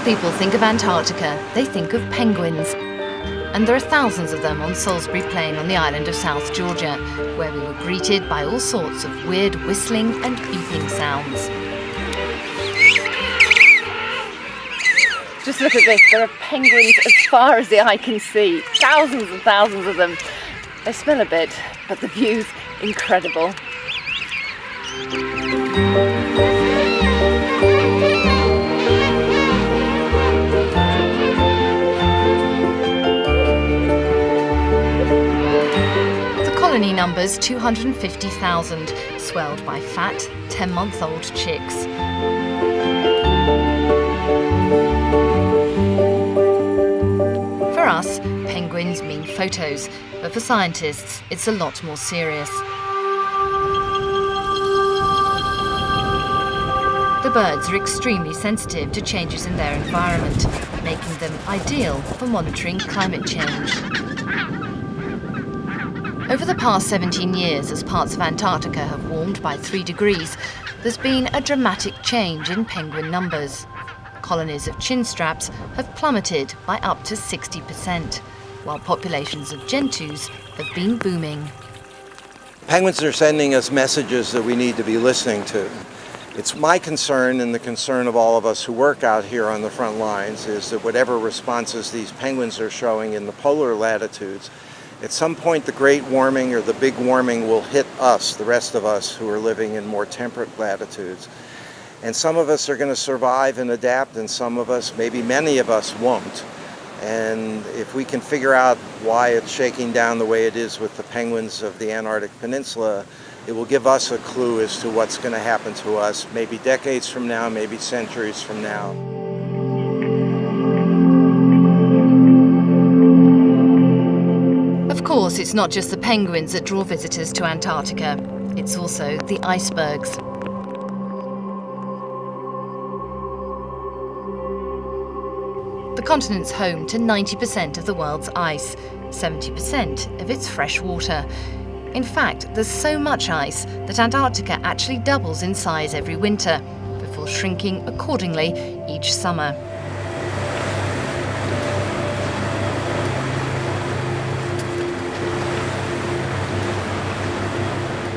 people think of Antarctica, they think of penguins. And there are thousands of them on Salisbury Plain on the island of South Georgia, where we were greeted by all sorts of weird whistling and beeping sounds. Just look at this, there are penguins as far as the eye can see. Thousands and thousands of them. They smell a bit, but the view's incredible. The colony numbers 250,000, swelled by fat, 10-month-old chicks. For us, penguins mean photos, but for scientists, it's a lot more serious. The birds are extremely sensitive to changes in their environment, making them ideal for monitoring climate change. Over the past 17 years, as parts of Antarctica have warmed by 3 degrees, there's been a dramatic change in penguin numbers. Colonies of chinstraps have plummeted by up to 60%, while populations of gentoos have been booming. Penguins are sending us messages that we need to be listening to. It's my concern, and the concern of all of us who work out here on the front lines, is that whatever responses these penguins are showing in the polar latitudes, at some point the great warming or the big warming will hit us, the rest of us who are living in more temperate latitudes. And some of us are going to survive and adapt, and some of us, maybe many of us, won't. And if we can figure out why it's shaking down the way it is with the penguins of the Antarctic Peninsula, it will give us a clue as to what's going to happen to us, maybe decades from now, maybe centuries from now. Of course, it's not just the penguins that draw visitors to Antarctica. It's also the icebergs. The continent's home to 90% of the world's ice, 70% of its fresh water. In fact, there's so much ice that Antarctica actually doubles in size every winter, before shrinking accordingly each summer.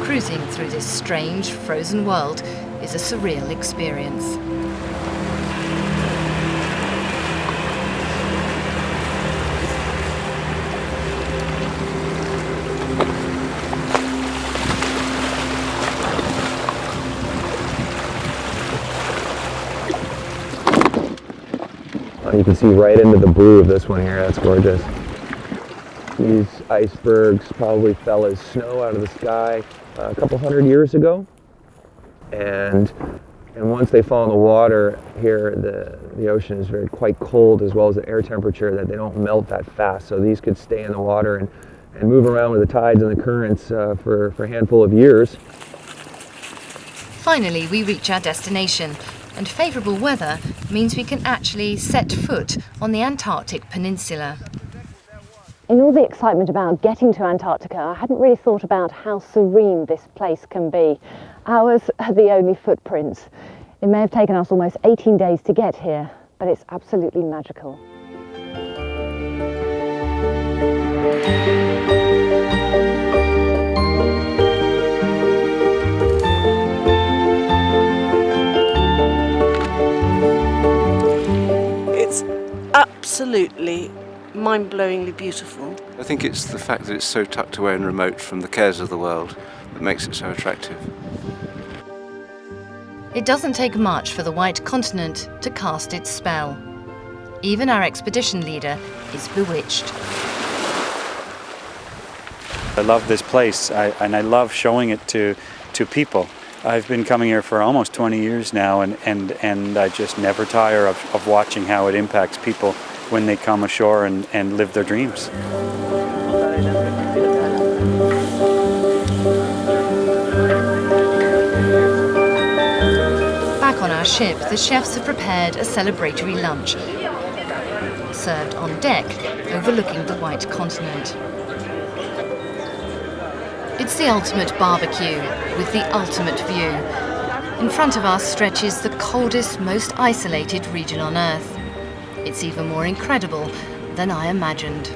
Cruising through this strange, frozen world is a surreal experience. You can see right into the blue of this one here. That's gorgeous. These icebergs probably fell as snow out of the sky a couple hundred years ago, and once they fall in the water here, the ocean is quite cold, as well as the air temperature, that they don't melt that fast. So these could stay in the water and move around with the tides and the currents for a handful of years. Finally, we reach our destination, and favourable weather means we can actually set foot on the Antarctic Peninsula. In all the excitement about getting to Antarctica, I hadn't really thought about how serene this place can be. Ours are the only footprints. It may have taken us almost 18 days to get here, but it's absolutely magical. It's absolutely mind-blowingly beautiful. I think it's the fact that it's so tucked away and remote from the cares of the world that makes it so attractive. It doesn't take much for the white continent to cast its spell. Even our expedition leader is bewitched. I love this place, and I love showing it to people. I've been coming here for almost 20 years now, and I just never tire of watching how it impacts people when they come ashore and live their dreams. Back on our ship, the chefs have prepared a celebratory lunch, served on deck, overlooking the white continent. It's the ultimate barbecue, with the ultimate view. In front of us stretches the coldest, most isolated region on Earth. It's even more incredible than I imagined.